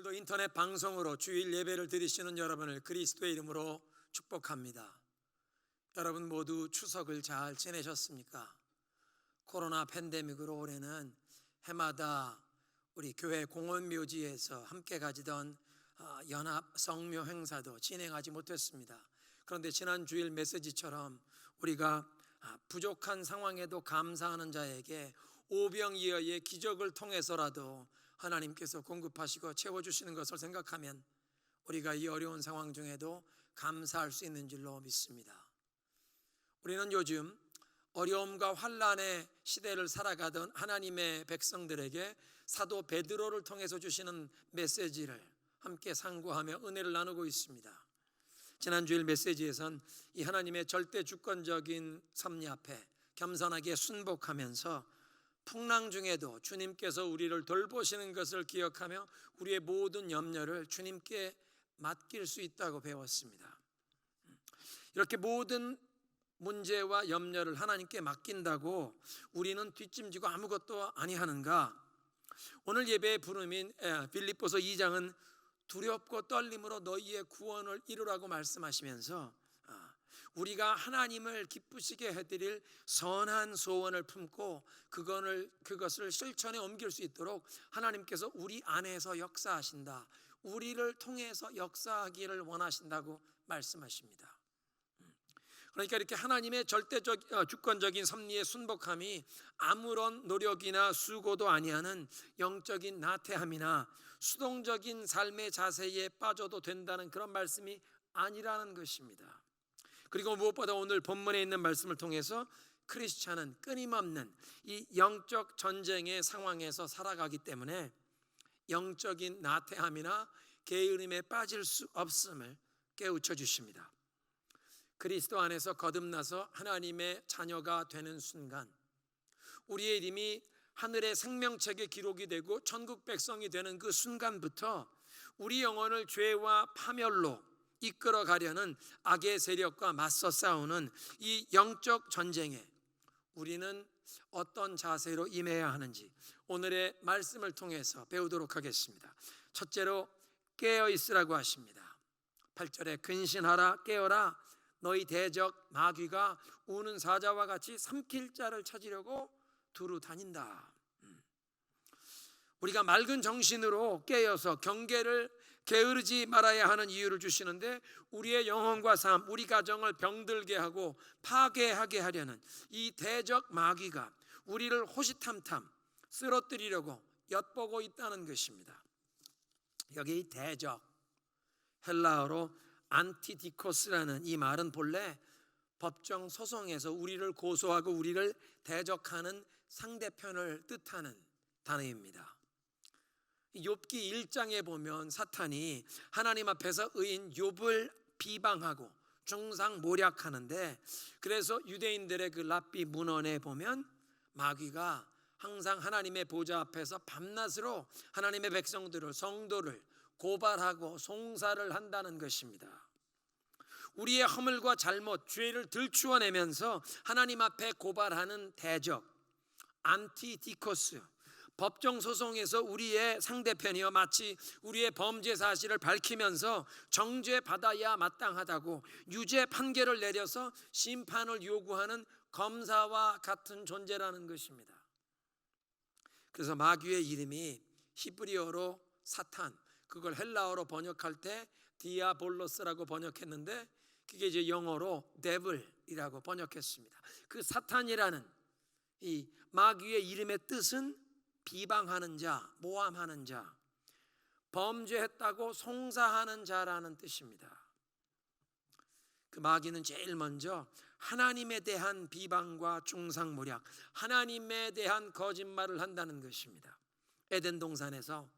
오늘도 인터넷 방송으로 주일 예배를 드리시는 여러분을 그리스도의 이름으로 축복합니다. 여러분 모두 추석을 잘 지내셨습니까? 코로나 팬데믹으로 올해는 해마다 우리 교회 공원묘지에서 함께 가지던 연합 성묘 행사도 진행하지 못했습니다. 그런데 지난 주일 메시지처럼 우리가 부족한 상황에도 감사하는 자에게 오병이어의 기적을 통해서라도 하나님께서 공급하시고 채워주시는 것을 생각하면 우리가 이 어려운 상황 중에도 감사할 수 있는 줄로 믿습니다. 우리는 요즘 어려움과 환난의 시대를 살아가던 하나님의 백성들에게 사도 베드로를 통해서 주시는 메시지를 함께 상고하며 은혜를 나누고 있습니다. 지난 주일 메시지에선 이 하나님의 절대 주권적인 섭리 앞에 겸손하게 순복하면서 풍랑 중에도 주님께서 우리를 돌보시는 것을 기억하며 우리의 모든 염려를 주님께 맡길 수 있다고 배웠습니다. 이렇게 모든 문제와 염려를 하나님께 맡긴다고 우리는 뒷짐지고 아무것도 아니하는가? 오늘 예배의 부름인 빌립보서 2장은 두렵고 떨림으로 너희의 구원을 이루라고 말씀하시면서 우리가 하나님을 기쁘시게 해드릴 선한 소원을 품고 그것을 실천에 옮길 수 있도록 하나님께서 우리 안에서 역사하신다, 우리를 통해서 역사하기를 원하신다고 말씀하십니다. 그러니까 이렇게 하나님의 절대적 주권적인 섭리에 순복함이 아무런 노력이나 수고도 아니하는 영적인 나태함이나 수동적인 삶의 자세에 빠져도 된다는 그런 말씀이 아니라는 것입니다. 그리고 무엇보다 오늘 본문에 있는 말씀을 통해서 크리스찬은 끊임없는 이 영적 전쟁의 상황에서 살아가기 때문에 영적인 나태함이나 게으름에 빠질 수 없음을 깨우쳐 주십니다. 그리스도 안에서 거듭나서 하나님의 자녀가 되는 순간 우리의 이름이 하늘의 생명책에 기록이 되고 천국 백성이 되는 그 순간부터 우리 영혼을 죄와 파멸로 이끌어 가려는 악의 세력과 맞서 싸우는 이 영적 전쟁에 우리는 어떤 자세로 임해야 하는지 오늘의 말씀을 통해서 배우도록 하겠습니다. 첫째로 깨어 있으라고 하십니다. 8절에 근신하라, 깨어라, 너희 대적 마귀가 우는 사자와 같이 삼킬 자를 찾으려고 두루 다닌다. 우리가 맑은 정신으로 깨어서 경계를 게으르지 말아야 하는 이유를 주시는데 우리의 영혼과 삶, 우리 가정을 병들게 하고 파괴하게 하려는 이 대적 마귀가 우리를 호시탐탐 쓰러뜨리려고 엿보고 있다는 것입니다. 여기 이 대적, 헬라어로 안티디코스라는 이 말은 본래 법정 소송에서 우리를 고소하고 우리를 대적하는 상대편을 뜻하는 단어입니다. 욥기 1장에 보면 사탄이 하나님 앞에서 의인 욥을 비방하고 중상모략하는데, 그래서 유대인들의 그 랍비 문헌에 보면 마귀가 항상 하나님의 보좌 앞에서 밤낮으로 하나님의 백성들을, 성도를 고발하고 송사를 한다는 것입니다. 우리의 허물과 잘못, 죄를 들추어내면서 하나님 앞에 고발하는 대적 안티디코스, 법정 소송에서 우리의 상대편이여 마치 우리의 범죄 사실을 밝히면서 정죄받아야 마땅하다고 유죄 판결을 내려서 심판을 요구하는 검사와 같은 존재라는 것입니다. 그래서 마귀의 이름이 히브리어로 사탄, 그걸 헬라어로 번역할 때 디아볼로스라고 번역했는데 그게 이제 영어로 데블이라고 번역했습니다. 그 사탄이라는 이 마귀의 이름의 뜻은 비방하는 자, 모함하는 자, 범죄했다고 송사하는 자라는 뜻입니다. 그 마귀는 제일 먼저 하나님에 대한 비방과 중상모략, 하나님에 대한 거짓말을 한다는 것입니다. 에덴 동산에서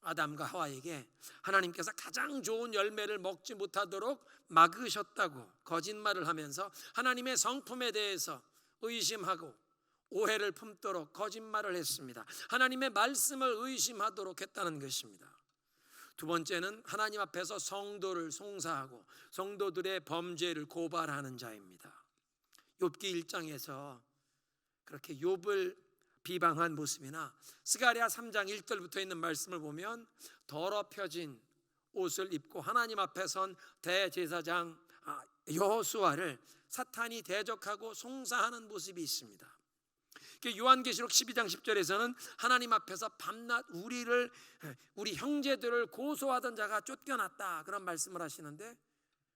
아담과 하와에게 하나님께서 가장 좋은 열매를 먹지 못하도록 막으셨다고 거짓말을 하면서 하나님의 성품에 대해서 의심하고 오해를 품도록 거짓말을 했습니다. 하나님의 말씀을 의심하도록 했다는 것입니다. 두 번째는 하나님 앞에서 성도를 송사하고 성도들의 범죄를 고발하는 자입니다. 욥기 1장에서 그렇게 욥을 비방한 모습이나 스가랴 3장 1절부터 있는 말씀을 보면 더럽혀진 옷을 입고 하나님 앞에 선 대제사장 여호수아를 사탄이 대적하고 송사하는 모습이 있습니다. 요한계시록 12장 10절에서는 하나님 앞에서 밤낮 우리 형제들을 고소하던 자가 쫓겨났다, 그런 말씀을 하시는데,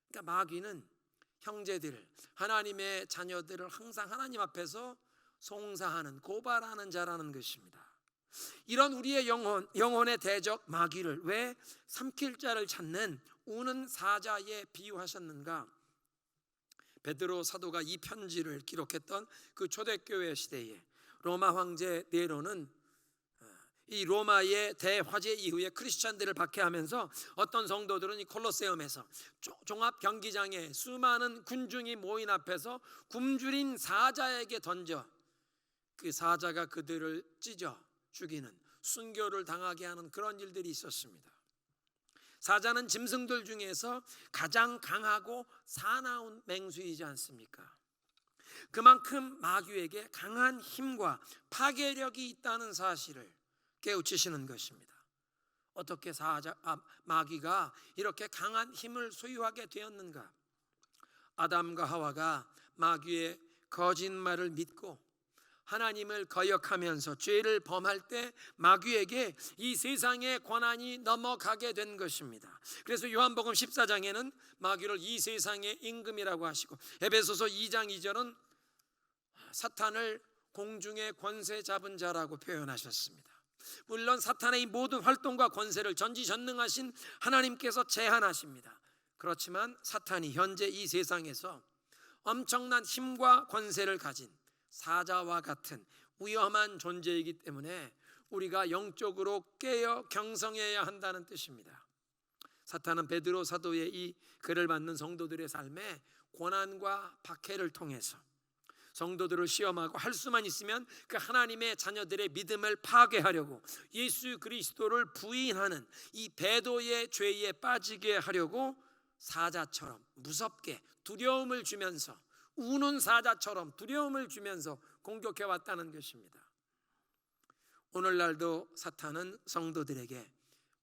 그러니까 마귀는 형제들, 하나님의 자녀들을 항상 하나님 앞에서 송사하는, 고발하는 자라는 것입니다. 이런 우리의 영혼의 대적 마귀를 왜 삼킬 자를 찾는 우는 사자에 비유하셨는가? 베드로 사도가 이 편지를 기록했던 그 초대교회 시대에 로마 황제 네로는 이 로마의 대화재 이후에 크리스찬들을 박해하면서 어떤 성도들은 이 콜로세움에서 종합 경기장에 수많은 군중이 모인 앞에서 굶주린 사자에게 던져 그 사자가 그들을 찢어 죽이는, 순교를 당하게 하는 그런 일들이 있었습니다. 사자는 짐승들 중에서 가장 강하고 사나운 맹수이지 않습니까? 그만큼 마귀에게 강한 힘과 파괴력이 있다는 사실을 깨우치시는 것입니다. 어떻게 마귀가 이렇게 강한 힘을 소유하게 되었는가? 아담과 하와가 마귀의 거짓말을 믿고 하나님을 거역하면서 죄를 범할 때 마귀에게 이 세상의 권한이 넘어가게 된 것입니다. 그래서 요한복음 14장에는 마귀를 이 세상의 임금이라고 하시고, 에베소서 2장 2절은 사탄을 공중의 권세 잡은 자라고 표현하셨습니다. 물론 사탄의 이 모든 활동과 권세를 전지전능하신 하나님께서 제한하십니다. 그렇지만 사탄이 현재 이 세상에서 엄청난 힘과 권세를 가진 사자와 같은 위험한 존재이기 때문에 우리가 영적으로 깨어 경성해야 한다는 뜻입니다. 사탄은 베드로 사도의 이 글을 받는 성도들의 삶에 고난과 박해를 통해서 성도들을 시험하고 할 수만 있으면 그 하나님의 자녀들의 믿음을 파괴하려고, 예수 그리스도를 부인하는 이 배도의 죄에 빠지게 하려고 사자처럼 무섭게 두려움을 주면서, 우는 사자처럼 두려움을 주면서 공격해 왔다는 것입니다. 오늘날도 사탄은 성도들에게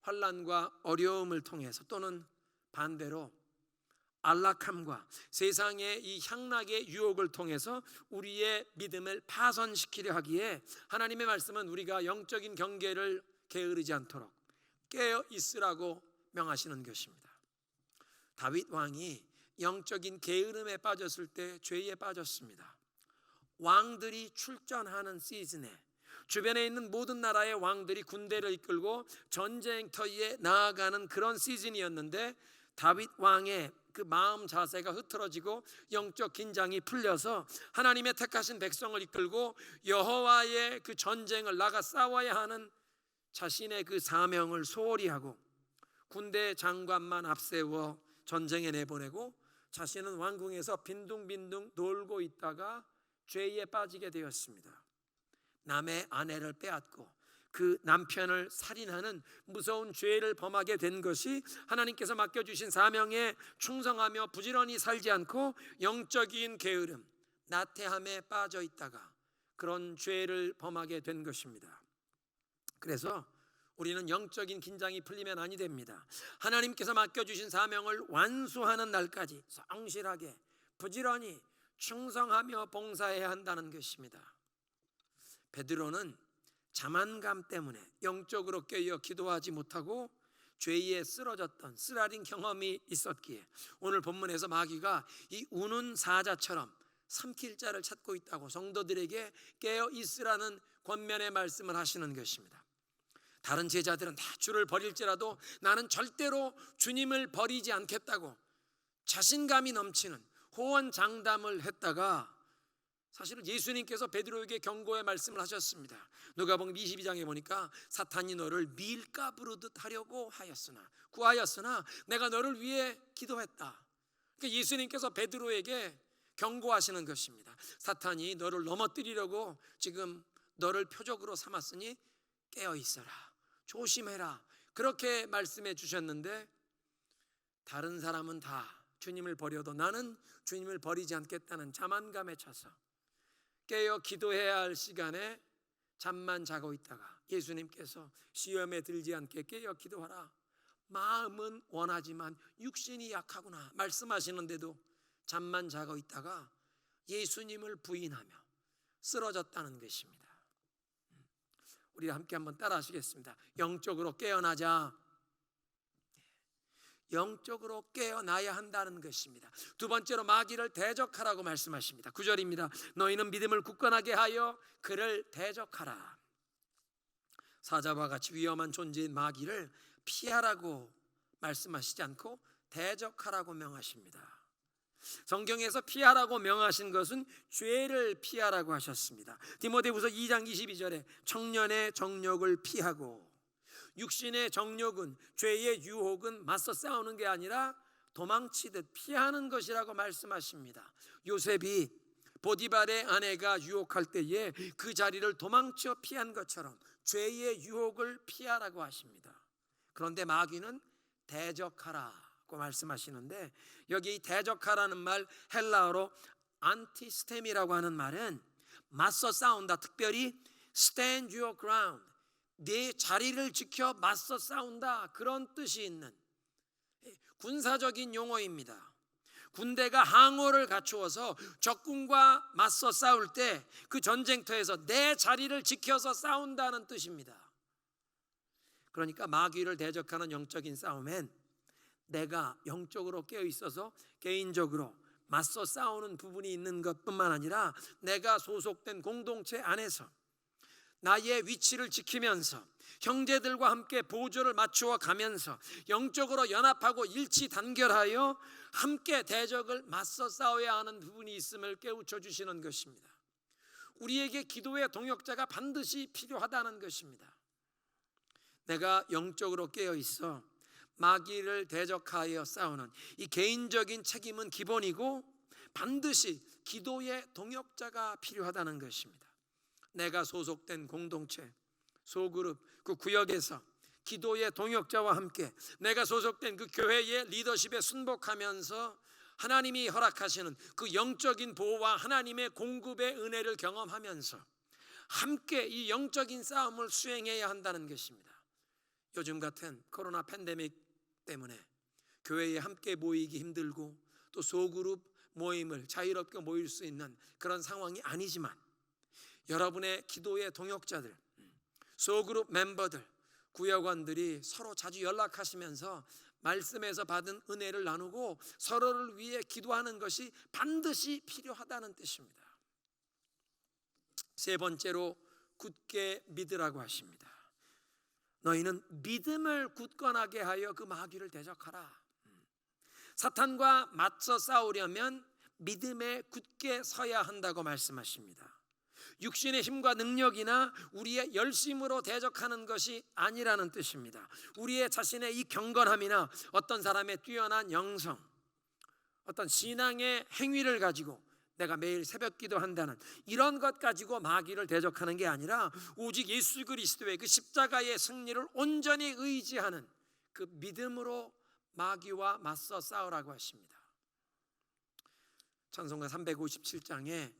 환난과 어려움을 통해서, 또는 반대로 안락함과 세상의 이 향락의 유혹을 통해서 우리의 믿음을 파손시키려 하기에 하나님의 말씀은 우리가 영적인 경계를 게으르지 않도록 깨어 있으라고 명하시는 것입니다. 다윗 왕이 영적인 게으름에 빠졌을 때 죄에 빠졌습니다. 왕들이 출전하는 시즌에 주변에 있는 모든 나라의 왕들이 군대를 이끌고 전쟁터에 나아가는 그런 시즌이었는데, 다윗 왕의 그 마음 자세가 흐트러지고 영적 긴장이 풀려서 하나님의 택하신 백성을 이끌고 여호와의 그 전쟁을 나가 싸워야 하는 자신의 그 사명을 소홀히 하고 군대 장관만 앞세워 전쟁에 내보내고 자신은 왕궁에서 빈둥빈둥 놀고 있다가 죄에 빠지게 되었습니다. 남의 아내를 빼앗고 그 남편을 살인하는 무서운 죄를 범하게 된 것이 하나님께서 맡겨주신 사명에 충성하며 부지런히 살지 않고 영적인 게으름, 나태함에 빠져 있다가 그런 죄를 범하게 된 것입니다. 그래서 우리는 영적인 긴장이 풀리면 아니 됩니다. 하나님께서 맡겨주신 사명을 완수하는 날까지 성실하게 부지런히 충성하며 봉사해야 한다는 것입니다. 베드로는 자만감 때문에 영적으로 깨어 기도하지 못하고 죄에 쓰러졌던 쓰라린 경험이 있었기에 오늘 본문에서 마귀가 이 우는 사자처럼 삼킬 자를 찾고 있다고 성도들에게 깨어 있으라는 권면의 말씀을 하시는 것입니다. 다른 제자들은 다 주를 버릴지라도 나는 절대로 주님을 버리지 않겠다고 자신감이 넘치는 호언장담을 했다가, 사실은 예수님께서 베드로에게 경고의 말씀을 하셨습니다. 누가복음 22장에 보니까 사탄이 너를 밀가부르듯 하려고 구하였으나 내가 너를 위해 기도했다. 그러니까 예수님께서 베드로에게 경고하시는 것입니다. 사탄이 너를 넘어뜨리려고 지금 너를 표적으로 삼았으니 깨어 있어라, 조심해라, 그렇게 말씀해 주셨는데, 다른 사람은 다 주님을 버려도 나는 주님을 버리지 않겠다는 자만감에 차서 깨어 기도해야 할 시간에 잠만 자고 있다가 예수님께서 시험에 들지 않게 깨어 기도하라, 마음은 원하지만 육신이 약하구나 말씀하시는데도 잠만 자고 있다가 예수님을 부인하며 쓰러졌다는 것입니다. 우리 함께 한번 따라 하시겠습니다. 영적으로 깨어나자. 영적으로 깨어나야 한다는 것입니다. 두 번째로 마귀를 대적하라고 말씀하십니다. 9절입니다. 너희는 믿음을 굳건하게 하여 그를 대적하라. 사자와 같이 위험한 존재인 마귀를 피하라고 말씀하시지 않고 대적하라고 명하십니다. 성경에서 피하라고 명하신 것은 죄를 피하라고 하셨습니다. 디모데후서 2장 22절에 청년의 정욕을 피하고, 육신의 정욕은, 죄의 유혹은 맞서 싸우는 게 아니라 도망치듯 피하는 것이라고 말씀하십니다. 요셉이 보디발의 아내가 유혹할 때에 그 자리를 도망쳐 피한 것처럼 죄의 유혹을 피하라고 하십니다. 그런데 마귀는 대적하라고 말씀하시는데, 여기 이 대적하라는 말, 헬라어로 안티스템이라고 하는 말은 맞서 싸운다, 특별히 stand your ground, 네 자리를 지켜 맞서 싸운다, 그런 뜻이 있는 군사적인 용어입니다. 군대가 항호를 갖추어서 적군과 맞서 싸울 때 그 전쟁터에서 내 자리를 지켜서 싸운다는 뜻입니다. 그러니까 마귀를 대적하는 영적인 싸움엔 내가 영적으로 깨어 있어서 개인적으로 맞서 싸우는 부분이 있는 것뿐만 아니라 내가 소속된 공동체 안에서 나의 위치를 지키면서 형제들과 함께 보조를 맞추어 가면서 영적으로 연합하고 일치 단결하여 함께 대적을 맞서 싸워야 하는 부분이 있음을 깨우쳐 주시는 것입니다. 우리에게 기도의 동역자가 반드시 필요하다는 것입니다. 내가 영적으로 깨어 있어 마귀를 대적하여 싸우는 이 개인적인 책임은 기본이고 반드시 기도의 동역자가 필요하다는 것입니다. 내가 소속된 공동체, 소그룹, 그 구역에서 기도의 동역자와 함께 내가 소속된 그 교회의 리더십에 순복하면서 하나님이 허락하시는 그 영적인 보호와 하나님의 공급의 은혜를 경험하면서 함께 이 영적인 싸움을 수행해야 한다는 것입니다. 요즘 같은 코로나 팬데믹 때문에 교회에 함께 모이기 힘들고 또 소그룹 모임을 자유롭게 모일 수 있는 그런 상황이 아니지만, 여러분의 기도의 동역자들, 소그룹 멤버들, 구역원들이 서로 자주 연락하시면서 말씀에서 받은 은혜를 나누고 서로를 위해 기도하는 것이 반드시 필요하다는 뜻입니다. 세 번째로 굳게 믿으라고 하십니다. 너희는 믿음을 굳건하게 하여 그 마귀를 대적하라. 사탄과 맞서 싸우려면 믿음에 굳게 서야 한다고 말씀하십니다. 육신의 힘과 능력이나 우리의 열심으로 대적하는 것이 아니라는 뜻입니다. 우리의 자신의 이 경건함이나 어떤 사람의 뛰어난 영성, 어떤 신앙의 행위를 가지고 내가 매일 새벽 기도한다는 이런 것 가지고 마귀를 대적하는 게 아니라 오직 예수 그리스도의 그 십자가의 승리를 온전히 의지하는 그 믿음으로 마귀와 맞서 싸우라고 하십니다. 찬송가 357장에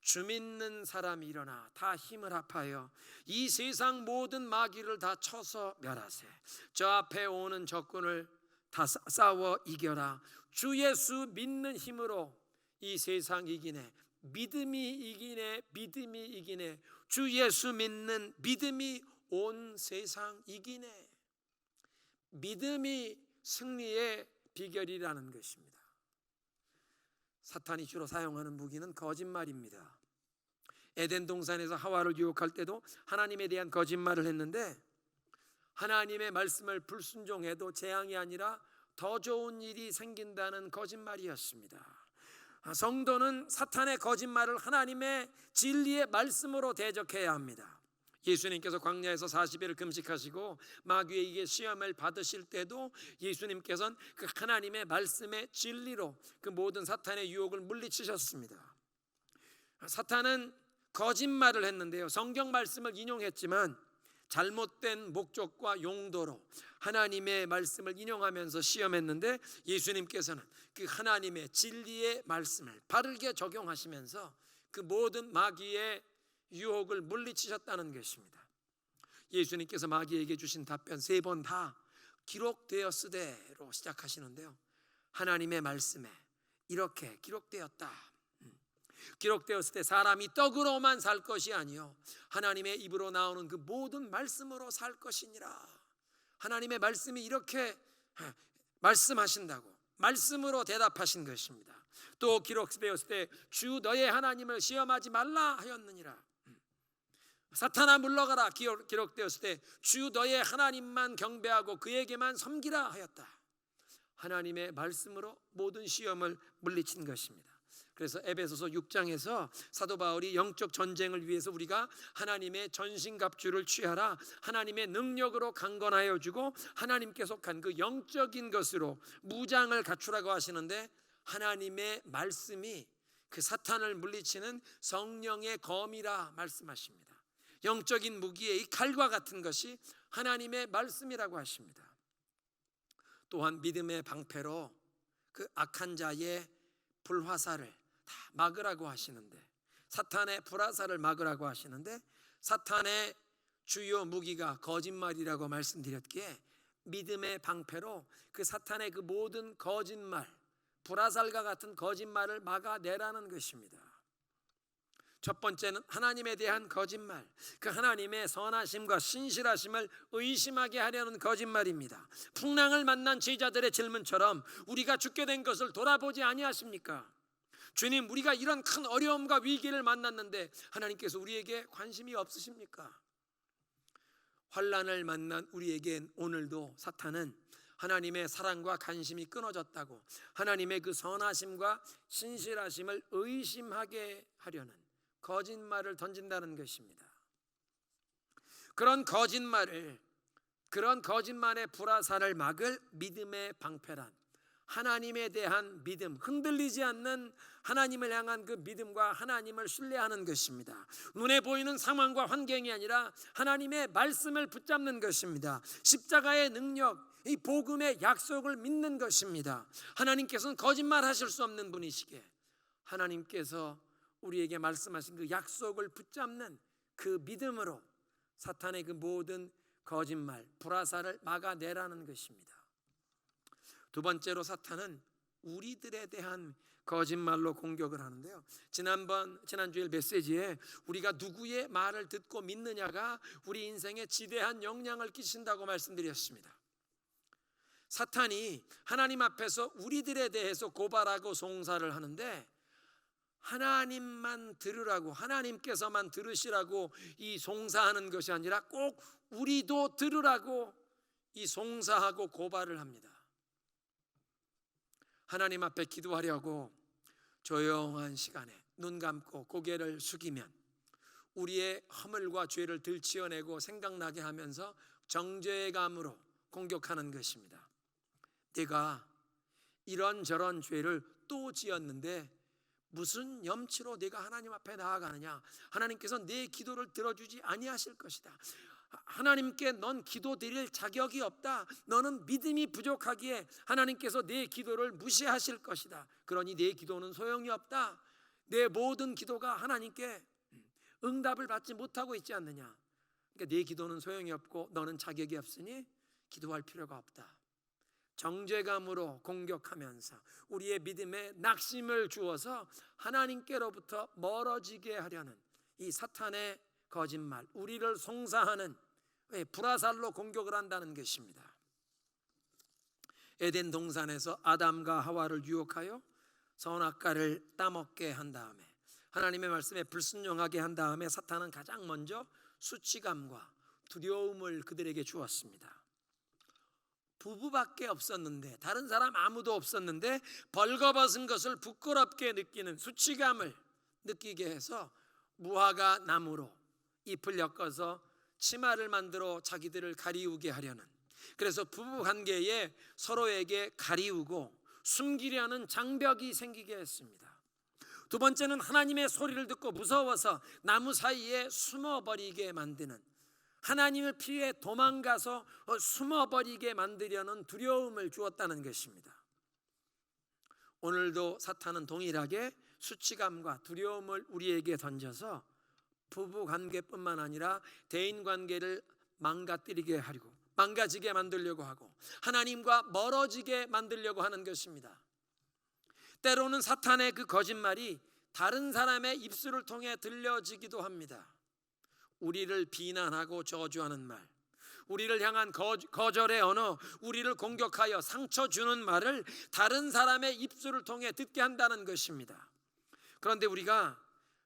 주 믿는 사람이 일어나 다 힘을 합하여 이 세상 모든 마귀를 다 쳐서 멸하세. 저 앞에 오는 적군을 다 싸워 이겨라. 주 예수 믿는 힘으로 이 세상 이기네. 믿음이 이기네. 믿음이 이기네. 주 예수 믿는 믿음이 온 세상 이기네. 믿음이 승리의 비결이라는 것입니다. 사탄이 주로 사용하는 무기는 거짓말입니다. 에덴 동산에서 하와를 유혹할 때도 하나님에 대한 거짓말을 했는데, 하나님의 말씀을 불순종해도 재앙이 아니라 더 좋은 일이 생긴다는 거짓말이었습니다. 성도는 사탄의 거짓말을 하나님의 진리의 말씀으로 대적해야 합니다. 예수님께서 광야에서 40일을 금식하시고 마귀에게 시험을 받으실 때도 예수님께서는 그 하나님의 말씀의 진리로 그 모든 사탄의 유혹을 물리치셨습니다. 사탄은 거짓말을 했는데요, 성경 말씀을 인용했지만 잘못된 목적과 용도로 하나님의 말씀을 인용하면서 시험했는데, 예수님께서는 그 하나님의 진리의 말씀을 바르게 적용하시면서 그 모든 마귀의 유혹을 물리치셨다는 것입니다. 예수님께서 마귀에게 주신 답변 3번 다 기록되었으되로 시작하시는데요, 하나님의 말씀에 이렇게 기록되었다. 기록되었을 때 사람이 떡으로만 살 것이 아니요 하나님의 입으로 나오는 그 모든 말씀으로 살 것이니라. 하나님의 말씀이 이렇게 말씀하신다고 말씀으로 대답하신 것입니다. 또 기록되었을 때 주 너의 하나님을 시험하지 말라 하였느니라. 사탄아 물러가라. 기록되었을 때 주 너의 하나님만 경배하고 그에게만 섬기라 하였다. 하나님의 말씀으로 모든 시험을 물리친 것입니다. 그래서 에베소서 6장에서 사도 바울이 영적 전쟁을 위해서 우리가 하나님의 전신갑주를 취하라, 하나님의 능력으로 강건하여 주고 하나님께 속한 그 영적인 것으로 무장을 갖추라고 하시는데, 하나님의 말씀이 그 사탄을 물리치는 성령의 검이라 말씀하십니다. 영적인 무기의 이 칼과 같은 것이 하나님의 말씀이라고 하십니다. 또한 믿음의 방패로 그 악한 자의 불화살을 다 막으라고 하시는데, 사탄의 불화살을 막으라고 하시는데, 사탄의 주요 무기가 거짓말이라고 말씀드렸기에 믿음의 방패로 그 사탄의 그 모든 거짓말, 불화살과 같은 거짓말을 막아내라는 것입니다. 첫 번째는 하나님에 대한 거짓말, 그 하나님의 선하심과 신실하심을 의심하게 하려는 거짓말입니다. 풍랑을 만난 제자들의 질문처럼 우리가 죽게 된 것을 돌아보지 아니하십니까? 주님, 우리가 이런 큰 어려움과 위기를 만났는데 하나님께서 우리에게 관심이 없으십니까? 환난을 만난 우리에겐 오늘도 사탄은 하나님의 사랑과 관심이 끊어졌다고, 하나님의 그 선하심과 신실하심을 의심하게 하려는 거짓말을 던진다는 것입니다. 그런 거짓말의 불화살을 막을 믿음의 방패란 하나님에 대한 믿음, 흔들리지 않는 하나님을 향한 그 믿음과 하나님을 신뢰하는 것입니다. 눈에 보이는 상황과 환경이 아니라 하나님의 말씀을 붙잡는 것입니다. 십자가의 능력, 이 복음의 약속을 믿는 것입니다. 하나님께서는 거짓말하실 수 없는 분이시기에 하나님께서 우리에게 말씀하신 그 약속을 붙잡는 그 믿음으로 사탄의 그 모든 거짓말, 불화살을 막아내라는 것입니다. 두 번째로 사탄은 우리들에 대한 거짓말로 공격을 하는데요, 지난주일 메시지에 우리가 누구의 말을 듣고 믿느냐가 우리 인생에 지대한 영향을 끼친다고 말씀드렸습니다. 사탄이 하나님 앞에서 우리들에 대해서 고발하고 송사를 하는데, 하나님만 들으라고, 하나님께서만 들으시라고 이 송사하는 것이 아니라 꼭 우리도 들으라고 이 송사하고 고발을 합니다. 하나님 앞에 기도하려고 조용한 시간에 눈 감고 고개를 숙이면 우리의 허물과 죄를 들치어내고 생각나게 하면서 정죄감으로 공격하는 것입니다. 내가 이런저런 죄를 또 지었는데 무슨 염치로 내가 하나님 앞에 나아가느냐? 하나님께서 내 기도를 들어주지 아니하실 것이다. 하나님께 넌 기도 드릴 자격이 없다. 너는 믿음이 부족하기에 하나님께서 내 기도를 무시하실 것이다. 그러니 내 기도는 소용이 없다. 내 모든 기도가 하나님께 응답을 받지 못하고 있지 않느냐? 그러니까 내 기도는 소용이 없고 너는 자격이 없으니 기도할 필요가 없다. 정죄감으로 공격하면서 우리의 믿음에 낙심을 주어서 하나님께로부터 멀어지게 하려는 이 사탄의 거짓말, 우리를 송사하는 불화살로 공격을 한다는 것입니다. 에덴 동산에서 아담과 하와를 유혹하여 선악과를 따먹게 한 다음에, 하나님의 말씀에 불순종하게 한 다음에 사탄은 가장 먼저 수치감과 두려움을 그들에게 주었습니다. 부부밖에 없었는데, 다른 사람 아무도 없었는데 벌거벗은 것을 부끄럽게 느끼는 수치감을 느끼게 해서 무화과 나무로 잎을 엮어서 치마를 만들어 자기들을 가리우게 하려는, 그래서 부부관계에 서로에게 가리우고 숨기려는 장벽이 생기게 했습니다. 두 번째는 하나님의 소리를 듣고 무서워서 나무 사이에 숨어버리게 만드는, 하나님을 피해 도망가서 숨어버리게 만들려는 두려움을 주었다는 것입니다. 오늘도 사탄은 동일하게 수치감과 두려움을 우리에게 던져서 부부 관계뿐만 아니라 대인 관계를 망가지게 만들려고 하고 하나님과 멀어지게 만들려고 하는 것입니다. 때로는 사탄의 그 거짓말이 다른 사람의 입술을 통해 들려지기도 합니다. 우리를 비난하고 저주하는 말, 우리를 향한 거절의 언어, 우리를 공격하여 상처 주는 말을 다른 사람의 입술을 통해 듣게 한다는 것입니다. 그런데 우리가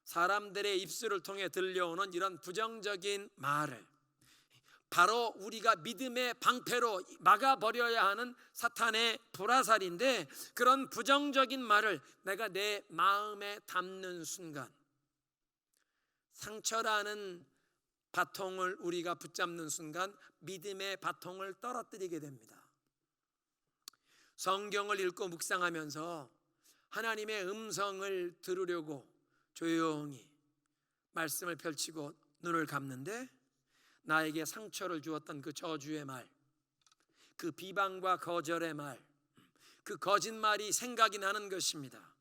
사람들의 입술을 통해 들려오는 이런 부정적인 말을 바로 우리가 믿음의 방패로 막아버려야 하는 사탄의 불화살인데, 그런 부정적인 말을 내가 내 마음에 담는 순간 상처라는 바통을 우리가 붙잡는 순간 믿음의 바통을 떨어뜨리게 됩니다. 성경을 읽고 묵상하면서 하나님의 음성을 들으려고 조용히 말씀을 펼치고 눈을 감는데 나에게 상처를 주었던 그 저주의 말, 그 비방과 거절의 말, 그 거짓말이 생각이 나는 것입니다.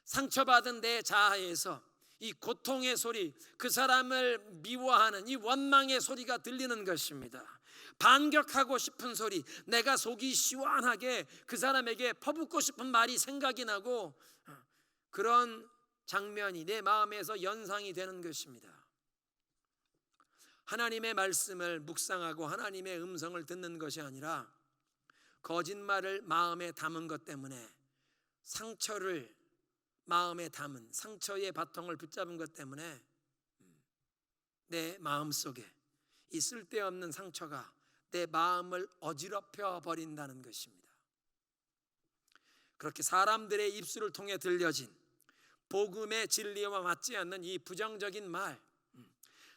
상처받은 내 자아에서 이 고통의 소리, 그 사람을 미워하는 이 원망의 소리가 들리는 것입니다. 반격하고 싶은 소리, 내가 속이 시원하게 그 사람에게 퍼붓고 싶은 말이 생각이 나고 그런 장면이 내 마음에서 연상이 되는 것입니다. 하나님의 말씀을 묵상하고 하나님의 음성을 듣는 것이 아니라 거짓말을 마음에 담은 것 때문에 상처를 마음에 담은 상처의 바통을 붙잡은 것 때문에 내 마음속에 이 쓸데없는 상처가 내 마음을 어지럽혀 버린다는 것입니다. 그렇게 사람들의 입술을 통해 들려진 복음의 진리와 맞지 않는 이 부정적인 말,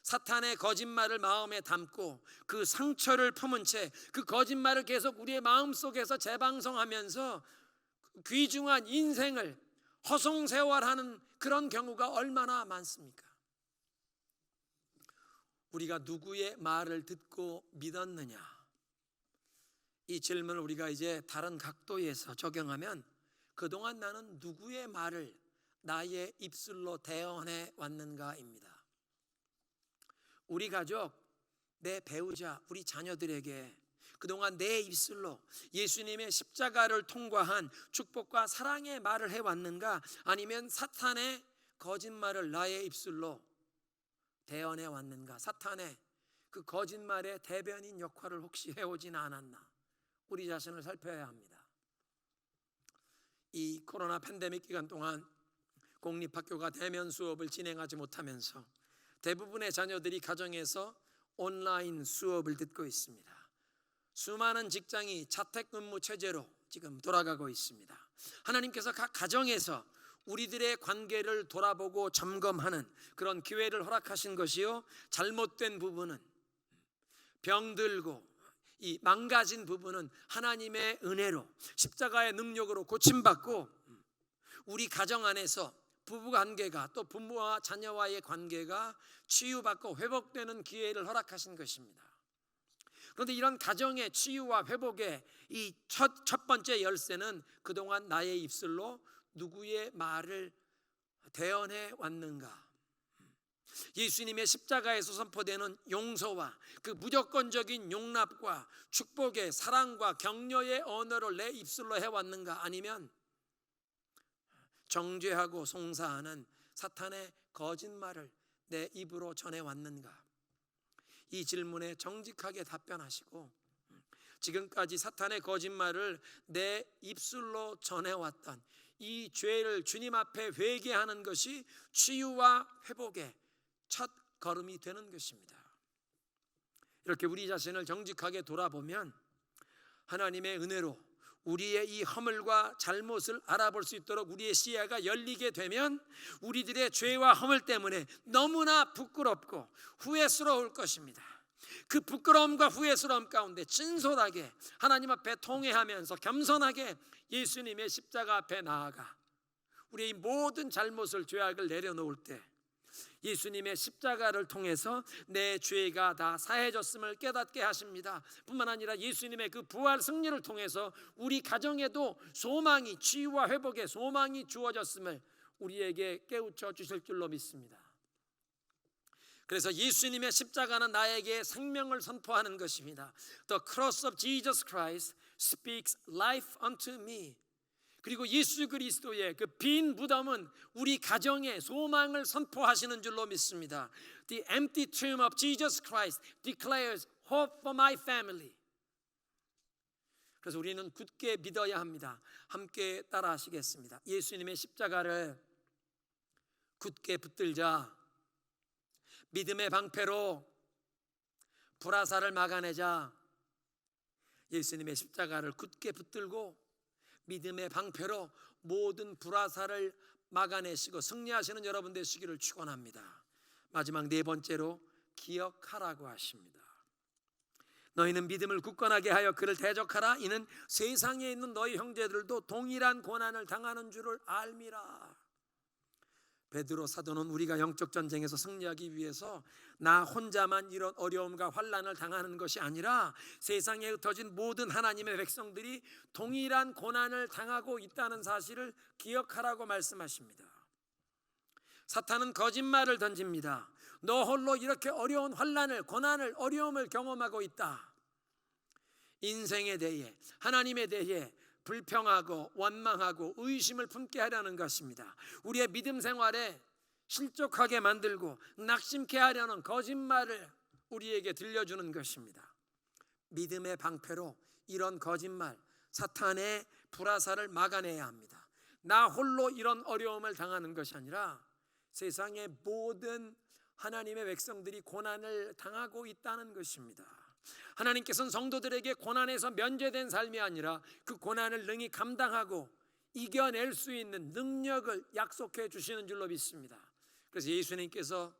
사탄의 거짓말을 마음에 담고 그 상처를 품은 채 그 거짓말을 계속 우리의 마음속에서 재방송하면서 귀중한 인생을 허송세월하는 그런 경우가 얼마나 많습니까? 우리가 누구의 말을 듣고 믿었느냐, 이 질문을 우리가 이제 다른 각도에서 적용하면 그동안 나는 누구의 말을 나의 입술로 대언해 왔는가입니다. 우리 가족, 내 배우자, 우리 자녀들에게 그동안 내 입술로 예수님의 십자가를 통과한 축복과 사랑의 말을 해왔는가, 아니면 사탄의 거짓말을 나의 입술로 대언해 왔는가, 사탄의 그 거짓말의 대변인 역할을 혹시 해오진 않았나, 우리 자신을 살펴야 합니다. 이 코로나 팬데믹 기간 동안 공립학교가 대면 수업을 진행하지 못하면서 대부분의 자녀들이 가정에서 온라인 수업을 듣고 있습니다. 수많은 직장이 자택근무 체제로 지금 돌아가고 있습니다. 하나님께서 각 가정에서 우리들의 관계를 돌아보고 점검하는 그런 기회를 허락하신 것이요, 잘못된 부분은, 병들고 이 망가진 부분은 하나님의 은혜로 십자가의 능력으로 고침받고 우리 가정 안에서 부부관계가, 또 부모와 자녀와의 관계가 치유받고 회복되는 기회를 허락하신 것입니다. 그런데 이런 가정의 치유와 회복의 이 첫 번째 열쇠는 그동안 나의 입술로 누구의 말을 대언해 왔는가, 예수님의 십자가에서 선포되는 용서와 그 무조건적인 용납과 축복의 사랑과 격려의 언어를 내 입술로 해왔는가, 아니면 정죄하고 송사하는 사탄의 거짓말을 내 입으로 전해왔는가, 이 질문에 정직하게 답변하시고 지금까지 사탄의 거짓말을 내 입술로 전해왔던 이 죄를 주님 앞에 회개하는 것이 치유와 회복의 첫 걸음이 되는 것입니다. 이렇게 우리 자신을 정직하게 돌아보면 하나님의 은혜로 우리의 이 허물과 잘못을 알아볼 수 있도록 우리의 시야가 열리게 되면 우리들의 죄와 허물 때문에 너무나 부끄럽고 후회스러울 것입니다. 그 부끄러움과 후회스러움 가운데 진솔하게 하나님 앞에 통회하면서 겸손하게 예수님의 십자가 앞에 나아가 우리의 모든 잘못을, 죄악을 내려놓을 때 예수님의 십자가를 통해서 내 죄가 다 사해졌음을 깨닫게 하십니다. 뿐만 아니라 예수님의 그 부활 승리를 통해서 우리 가정에도 소망이, 치유와 회복의 소망이 주어졌음을 우리에게 깨우쳐 주실 줄로 믿습니다. 그래서 예수님의 십자가는 나에게 생명을 선포하는 것입니다. The cross of Jesus Christ speaks life unto me. 그리고 예수 그리스도의 그 빈 무덤은 우리 가정의 소망을 선포하시는 줄로 믿습니다. The empty tomb of Jesus Christ declares hope for my family. 그래서 우리는 굳게 믿어야 합니다. 함께 따라 하시겠습니다. 예수님의 십자가를 굳게 붙들자. 믿음의 방패로 불화살을 막아내자. 예수님의 십자가를 굳게 붙들고 믿음의 방패로 모든 불화살을 막아내시고 승리하시는 여러분 되시기를 축원합니다. 마지막 네 번째로 기억하라고 하십니다. 너희는 믿음을 굳건하게 하여 그를 대적하라. 이는 세상에 있는 너희 형제들도 동일한 고난을 당하는 줄을 알미라. 베드로 사도는 우리가 영적 전쟁에서 승리하기 위해서 나 혼자만 이런 어려움과 환난을 당하는 것이 아니라 세상에 흩어진 모든 하나님의 백성들이 동일한 고난을 당하고 있다는 사실을 기억하라고 말씀하십니다. 사탄은 거짓말을 던집니다. 너 홀로 이렇게 어려운 환난을, 고난을, 어려움을 경험하고 있다. 인생에 대해, 하나님에 대해 불평하고 원망하고 의심을 품게 하려는 것입니다. 우리의 믿음 생활에 실족하게 만들고 낙심케 하려는 거짓말을 우리에게 들려주는 것입니다. 믿음의 방패로 이런 거짓말, 사탄의 불화살을 막아내야 합니다. 나 홀로 이런 어려움을 당하는 것이 아니라 세상의 모든 하나님의 백성들이 고난을 당하고 있다는 것입니다. 하나님께서는 성도들에게 고난에서 면제된 삶이 아니라 그 고난을 능히 감당하고 이겨낼 수 있는 능력을 약속해 주시는 줄로 믿습니다. 그래서 예수님께서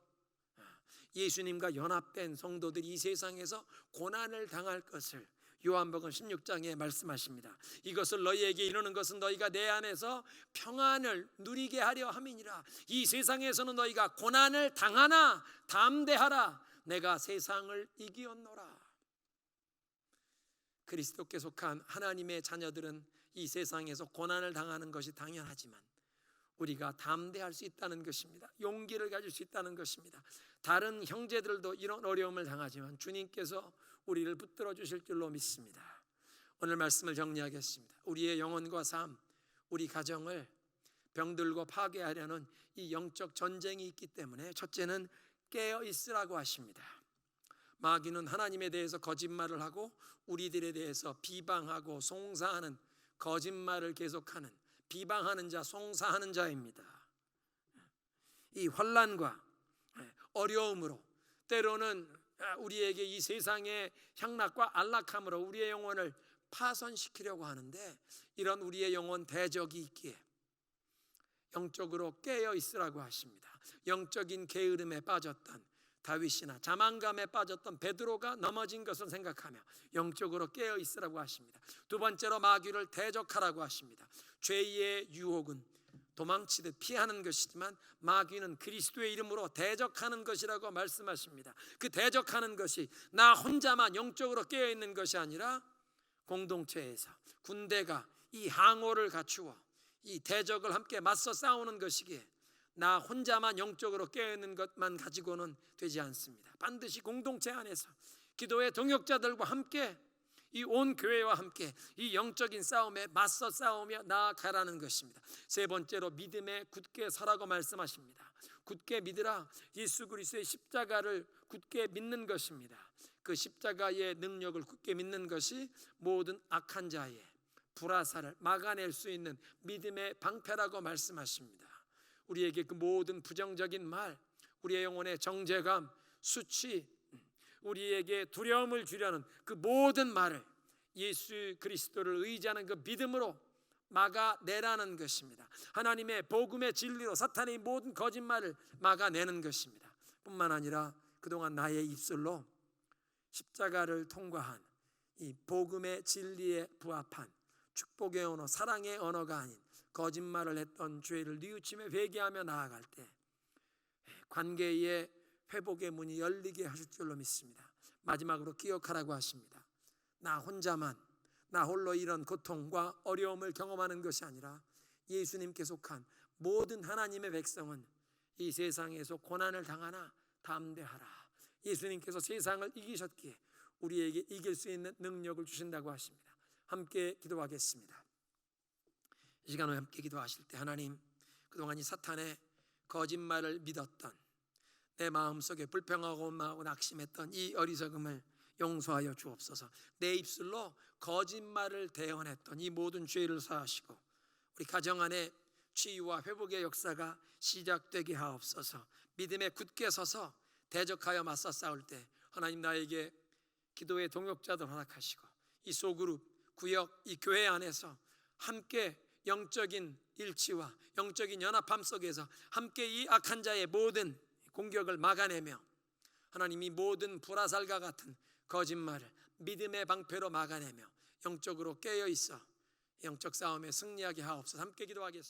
예수님과 연합된 성도들이 이 세상에서 고난을 당할 것을 요한복음 16장에 말씀하십니다. 이것을 너희에게 이르는 것은 너희가 내 안에서 평안을 누리게 하려 함이니라. 이 세상에서는 너희가 고난을 당하나 담대하라. 내가 세상을 이기었노라. 그리스도께 속한 하나님의 자녀들은 이 세상에서 고난을 당하는 것이 당연하지만 우리가 담대할 수 있다는 것입니다. 용기를 가질 수 있다는 것입니다. 다른 형제들도 이런 어려움을 당하지만 주님께서 우리를 붙들어 주실 줄로 믿습니다. 오늘 말씀을 정리하겠습니다. 우리의 영혼과 삶, 우리 가정을 병들고 파괴하려는 이 영적 전쟁이 있기 때문에 첫째는 깨어 있으라고 하십니다. 마귀는 하나님에 대해서 거짓말을 하고 우리들에 대해서 비방하고 송사하는, 거짓말을 계속하는, 비방하는 자, 송사하는 자입니다. 이 환난과 어려움으로 때로는 우리에게 이 세상의 향락과 안락함으로 우리의 영혼을 파손시키려고 하는데, 이런 우리의 영혼 대적이 있기에 영적으로 깨어 있으라고 하십니다. 영적인 게으름에 빠졌던 다윗이나 자만감에 빠졌던 베드로가 넘어진 것을 생각하며 영적으로 깨어 있으라고 하십니다. 두 번째로 마귀를 대적하라고 하십니다. 죄의 유혹은 도망치듯 피하는 것이지만 마귀는 그리스도의 이름으로 대적하는 것이라고 말씀하십니다. 그 대적하는 것이 나 혼자만 영적으로 깨어 있는 것이 아니라 공동체에서 군대가 이 항호를 갖추어 이 대적을 함께 맞서 싸우는 것이기에 나 혼자만 영적으로 깨어있는 것만 가지고는 되지 않습니다. 반드시 공동체 안에서 기도의 동역자들과 함께 이 온 교회와 함께 이 영적인 싸움에 맞서 싸우며 나아가라는 것입니다. 세 번째로 믿음에 굳게 서라고 말씀하십니다. 굳게 믿으라. 예수 그리스도의 십자가를 굳게 믿는 것입니다. 그 십자가의 능력을 굳게 믿는 것이 모든 악한 자의 불화살을 막아낼 수 있는 믿음의 방패라고 말씀하십니다. 우리에게 그 모든 부정적인 말, 우리의 영혼의 정죄감, 수치, 우리에게 두려움을 주려는 그 모든 말을 예수 그리스도를 의지하는 그 믿음으로 막아내라는 것입니다. 하나님의 복음의 진리로 사탄의 모든 거짓말을 막아내는 것입니다. 뿐만 아니라 그동안 나의 입술로 십자가를 통과한 이 복음의 진리에 부합한 축복의 언어, 사랑의 언어가 아닌 거짓말을 했던 죄를 뉘우치며 회개하며 나아갈 때 관계의 회복의 문이 열리게 하실 줄로 믿습니다. 마지막으로 기억하라고 하십니다. 나 혼자만, 나 홀로 이런 고통과 어려움을 경험하는 것이 아니라 예수님께 속한 모든 하나님의 백성은 이 세상에서 고난을 당하나 담대하라. 예수님께서 세상을 이기셨기에 우리에게 이길 수 있는 능력을 주신다고 하십니다. 함께 기도하겠습니다. 이 시간에 함께 기도하실 때 하나님, 그동안 이 사탄의 거짓말을 믿었던, 내 마음속에 불평하고 낙심했던 이 어리석음을 용서하여 주옵소서. 내 입술로 거짓말을 대언했던 이 모든 죄를 사하시고 우리 가정 안에 치유와 회복의 역사가 시작되게 하옵소서. 믿음에 굳게 서서 대적하여 맞서 싸울 때 하나님, 나에게 기도의 동역자들 허락하시고 이 소그룹, 구역, 이 교회 안에서 함께 영적인 일치와 영적인 연합함 속에서 함께 이 악한 자의 모든 공격을 막아내며 하나님이 모든 불화살과 같은 거짓말을 믿음의 방패로 막아내며 영적으로 깨어있어 영적 싸움에 승리하게 하옵소서. 함께 기도하겠습니다.